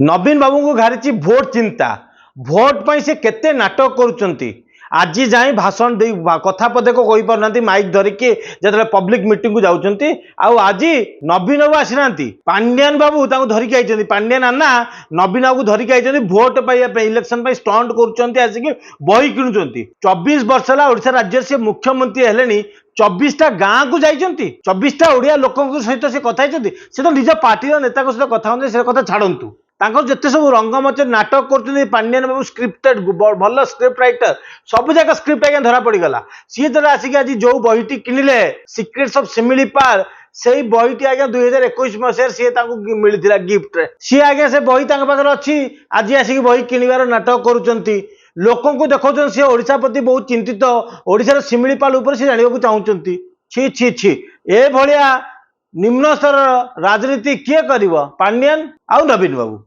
नवीन बाबू को घारी भोट चिंता भोट पर से केते नाटक करुँच आज जाए भाषण दे कथा पदे को कही पार माइक धरिकी जो पब्लिक मीटिंग को जाऊँच आज नवीन बाबू आसी ना पांड्यान बाबू धरिकी आई पांड्यान आना नवीन बाबू धरिकी आई भोट पाइबा इलेक्शन स्टंट कर बही किणुंट 24 वर्ष है ओडिशा राज्य से मुख्यमंत्री हेले 24टा गाँव को जाइए 24टा ओडिया लोकों सहित से कथा से तो निज पार्टी नेता सहित कथा होते से कथा छाड़ू जिते सब रंगमंच नाटक कर पांड्यान बाबू स्क्रिप्टेड भल स्क्रिप्ट राइटर सब जगह स्क्रिप्ट आज्ञा धरा पड़गला सी जो आसिक आज जो बहीटी किणिले सिक्रेट्स ऑफ सिमिलीपाल से बहीटी आज्ञा 2021 मसीह सी मिलता गिफ्ट रे सी आज्ञा से बही पाखे अच्छी आज आसिक बही किणवार नाटक करुँच लोकों को देखा सी ओडिशा प्रति बहुत चिंतित ओडिशार सिमिलीपाल उपर से जाना चाहूँगी छी छी छी ए भलिया निम्न स्तर राजनीति किए कर पांड्यान आउ नवीन बाबू।